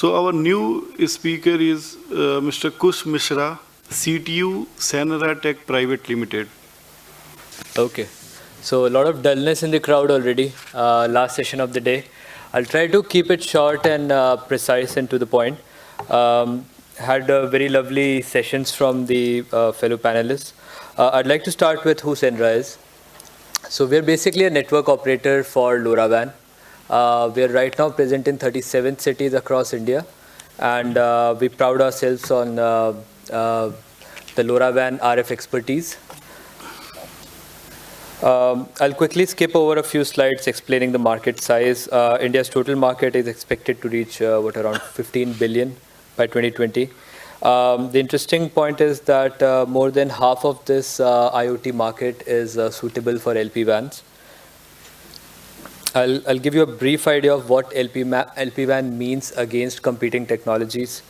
So our new speaker is Mr. Kush Mishra, CTO SenRa Tech Private Limited. Okay. So a lot of dullness in the crowd already. Last session of the day. I'll try to keep it short and precise and to the point. Had very lovely sessions from the fellow panelists. I'd like to start with who SenRa is. So we're basically a network operator for LoRaWAN. We are right now present in 37 cities across India, and we proud ourselves on the LoRaWAN RF expertise. I'll quickly skip over a few slides explaining the market size. India's total market is expected to reach around 15 billion by 2020. The interesting point is that more than half of this IoT market is suitable for LPvans. I'll give you a brief idea of what LPvan means against competing technologies.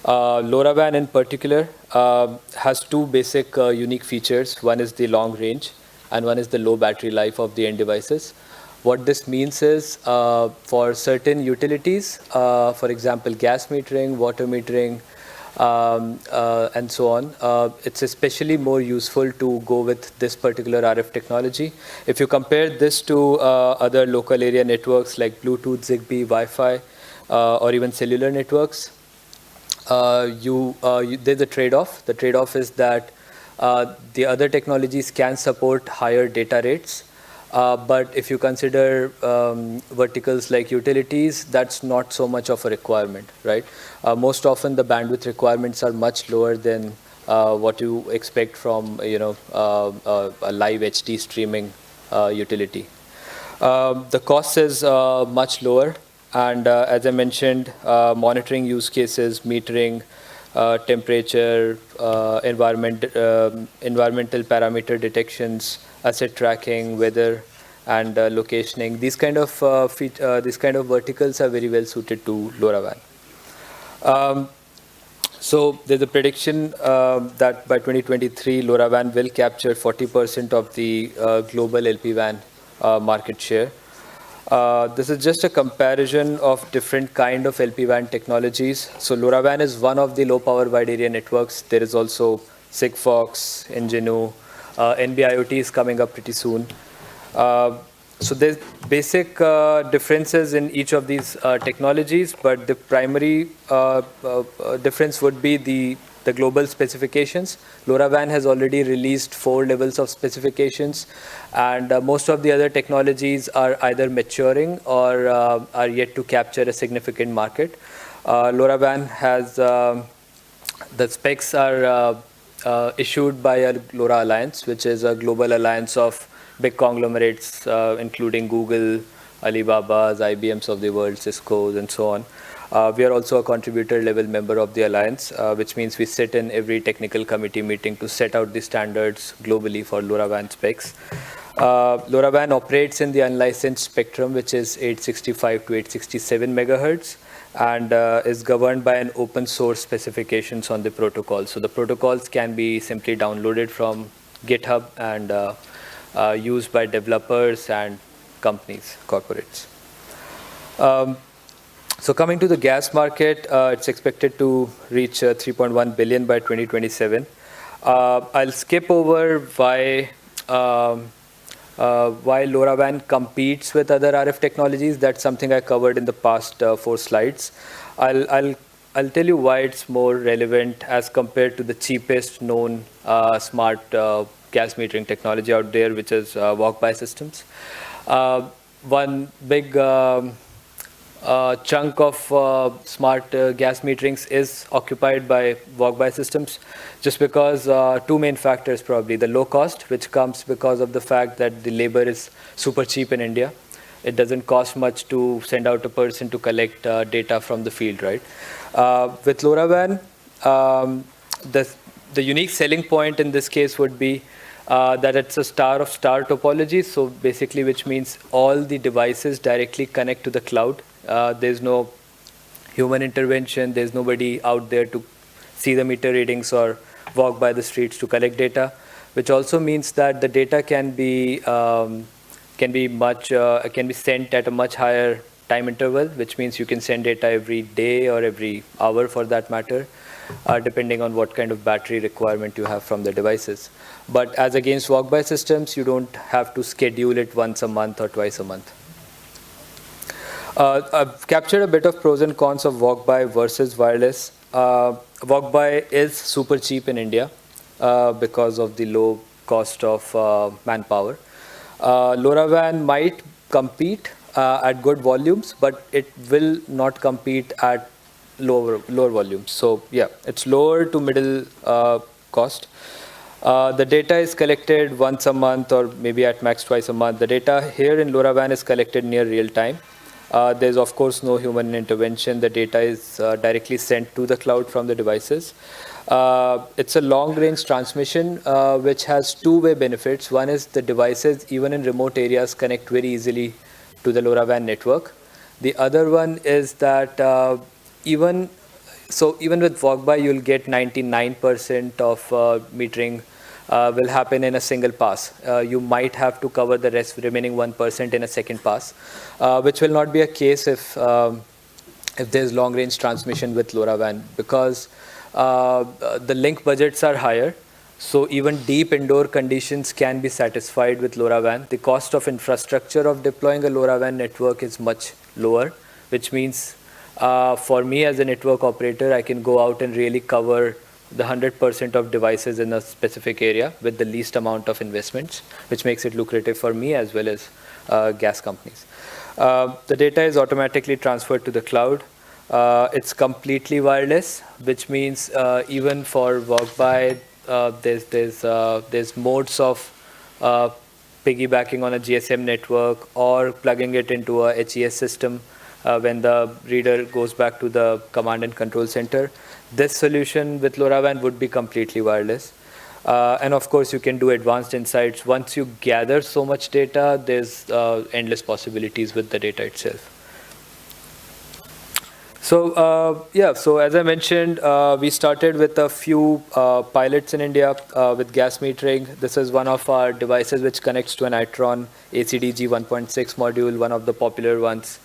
LoRaWAN in particular has two basic unique features. One is the long range, and one is the low battery life of the end devices. What this means is for certain utilities, for example, gas metering, water metering, and so on, it's especially more useful to go with this particular RF technology. If you compare this to other local area networks like Bluetooth, Zigbee, Wi-Fi, or even cellular networks, there's a trade-off. The trade-off is that the other technologies can support higher data rates. But if you consider verticals like utilities, that's not so much of a requirement, right? Most often the bandwidth requirements are much lower than what you expect from a live HD streaming utility. The cost is much lower, and as I mentioned, monitoring use cases, metering, temperature, environmental parameter detections, asset tracking, weather, and locationing. These kind of verticals are very well suited to LoRaWAN. So there's a prediction that by 2023, LoRaWAN will capture 40% of the global LPvan market share. This is just a comparison of different kind of LPvan technologies. So LoRaWAN is one of the low power wide area networks. There is also Sigfox, Ingenu, NB-IoT is coming up pretty soon. So there's basic differences in each of these technologies, but the primary difference would be the global specifications. LoRaWAN has already released 4 levels of specifications, and most of the other technologies are either maturing or are yet to capture a significant market. LoRaWAN has, the specs are issued by a LoRa Alliance, which is a global alliance of big conglomerates, including Google, Alibaba's, IBM's of the world, Cisco's, and so on. We are also a contributor level member of the alliance, which means we sit in every technical committee meeting to set out the standards globally for LoRaWAN specs. LoRaWAN operates in the unlicensed spectrum, which is 865 to 867 megahertz, and is governed by an open source specifications on the protocol. So the protocols can be simply downloaded from GitHub and used by developers and companies, corporates. So coming to the gas market, it's expected to reach 3.1 billion by 2027. I'll skip over why LoRaWAN competes with other RF technologies. That's something I covered in the past 4 slides. I'll tell you why it's more relevant as compared to the cheapest known smart gas metering technology out there, which is walk-by systems. One big chunk of smart gas meterings is occupied by walk-by systems, just because 2 main factors probably. The low cost, which comes because of the fact that the labor is super cheap in India. It doesn't cost much to send out a person to collect data from the field, right? With LoRaWAN, the unique selling point in this case would be that it's a star of star topology. So basically, which means all the devices directly connect to the cloud. There's no human intervention. There's nobody out there to see the meter readings or walk by the streets to collect data, which also means that the data can be sent at a much higher time interval, which means you can send data every day or every hour for that matter, depending on what kind of battery requirement you have from the devices. But as against walk-by systems, you don't have to schedule it once a month or twice a month. I've captured a bit of pros and cons of walk-by versus wireless. Walk-by is super cheap in India because of the low cost of manpower. LoRaWAN might compete at good volumes, but it will not compete at lower volumes. So yeah, it's lower to middle cost. The data is collected once a month or maybe at max twice a month. The data here in LoRaWAN is collected near real time. There's of course no human intervention. The data is directly sent to the cloud from the devices. It's a long-range transmission which has two-way benefits. One is the devices, even in remote areas, connect very easily to the LoRaWAN network. The other one is that even with walk-by, you'll get 99% of metering will happen in a single pass. You might have to cover the remaining 1% in a second pass, which will not be a case if there's long-range transmission with LoRaWAN, because the link budgets are higher. So even deep indoor conditions can be satisfied with LoRaWAN. The cost of infrastructure of deploying a LoRaWAN network is much lower, which means for me as a network operator, I can go out and really cover the 100% of devices in a specific area with the least amount of investments, which makes it lucrative for me as well as gas companies. The data is automatically transferred to the cloud. It's completely wireless, which means even for walk-by, there's modes of piggybacking on a GSM network or plugging it into a HES system when the reader goes back to the command and control center. This solution with LoRaWAN would be completely wireless. And of course, you can do advanced insights. Once you gather so much data, there's endless possibilities with the data itself. So so as I mentioned, we started with a few pilots in India with gas metering. This is one of our devices which connects to an Itron ACDG 1.6 module, one of the popular ones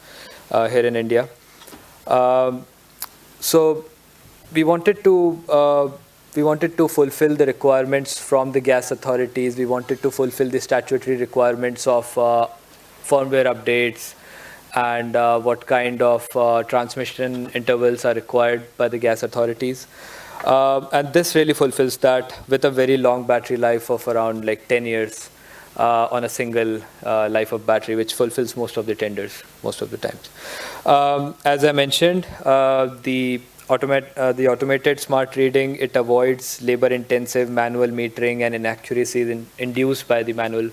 here in India. So we wanted to fulfill the requirements from the gas authorities. We wanted to fulfill the statutory requirements of firmware updates and what kind of transmission intervals are required by the gas authorities. And this really fulfills that with a very long battery life of around like 10 years on a single life of battery, which fulfills most of the tenders most of the times. As I mentioned, the automated smart reading, it avoids labor-intensive manual metering and inaccuracies induced by the manual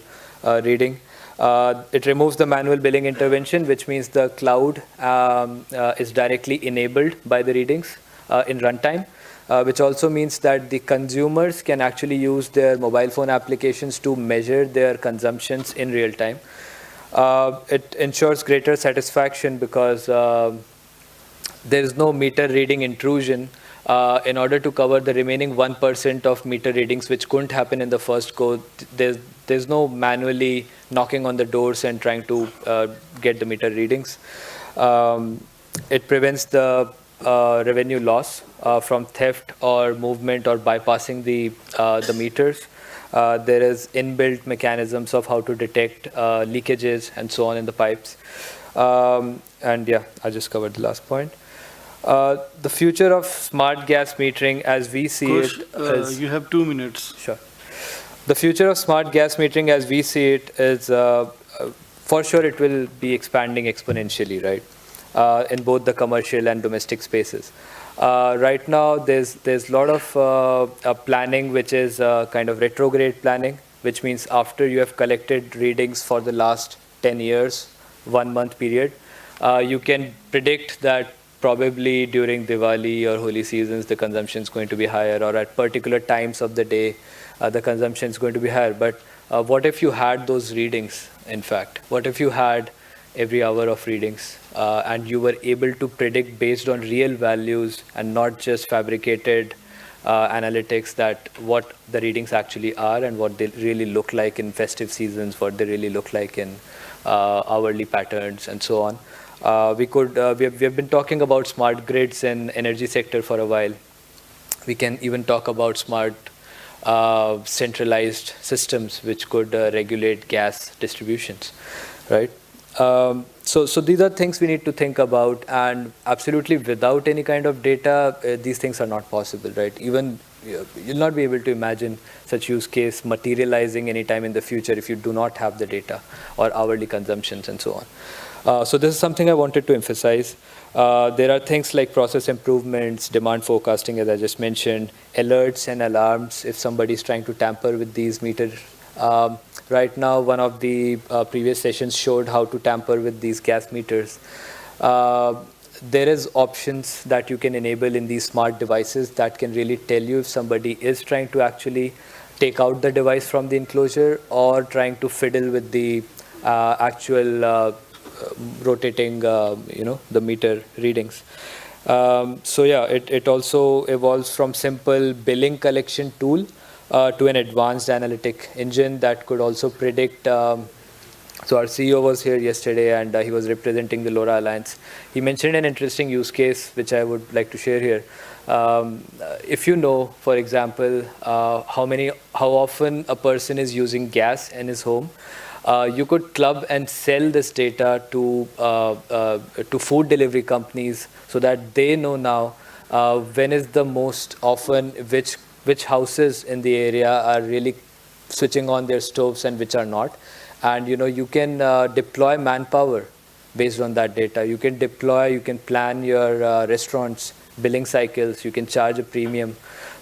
reading. It removes the manual billing intervention, which means the cloud is directly enabled by the readings in runtime, which also means that the consumers can actually use their mobile phone applications to measure their consumptions in real time. It ensures greater satisfaction because there is no meter reading intrusion in order to cover the remaining 1% of meter readings, which couldn't happen in the first go. There's no manually knocking on the doors and trying to get the meter readings. It prevents the revenue loss from theft or movement or bypassing the meters. There is inbuilt mechanisms of how to detect leakages and so on in the pipes. And yeah, I just covered the last point. The future of smart gas metering as we see Kush, it is... you have 2 minutes. Sure. The future of smart gas metering as we see it is, for sure it will be expanding exponentially, right? In both the commercial and domestic spaces. Right now, there's a lot of planning, which is kind of retrograde planning, which means after you have collected readings for the last 10 years, 1 month period, you can predict that probably during Diwali or Holi seasons, the consumption is going to be higher, or at particular times of the day, the consumption is going to be higher. But what if you had those readings, in fact? What if you had every hour of readings and you were able to predict based on real values and not just fabricated analytics, that what the readings actually are and what they really look like in festive seasons, what they really look like in hourly patterns and so on. We have been talking about smart grids in energy sector for a while. We can even talk about smart centralized systems which could regulate gas distributions, right? So these are things we need to think about, and absolutely without any kind of data, these things are not possible, right? Even you'll not be able to imagine such use case materializing anytime in the future if you do not have the data or hourly consumptions and so on. So this is something I wanted to emphasize. There are things like process improvements, demand forecasting, as I just mentioned, alerts and alarms if somebody is trying to tamper with these meters. Right now, one of the previous sessions showed how to tamper with these gas meters. There is options that you can enable in these smart devices that can really tell you if somebody is trying to actually take out the device from the enclosure or trying to fiddle with the actual rotating, the meter readings. So yeah, it also evolves from simple billing collection tool to an advanced analytic engine that could also predict. So our CEO was here yesterday, and he was representing the LoRa Alliance. He mentioned an interesting use case, which I would like to share here. If you know, for example, how often a person is using gas in his home, you could club and sell this data to food delivery companies so that they know now when is the most often which houses in the area are really switching on their stoves and which are not. And you can deploy manpower based on that data. You can plan your restaurants, billing cycles, you can charge a premium.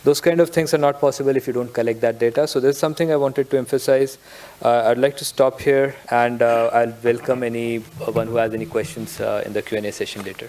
Those kind of things are not possible if you don't collect that data. So this is something I wanted to emphasize. I'd like to stop here, and I'll welcome anyone who has any questions in the Q&A session later.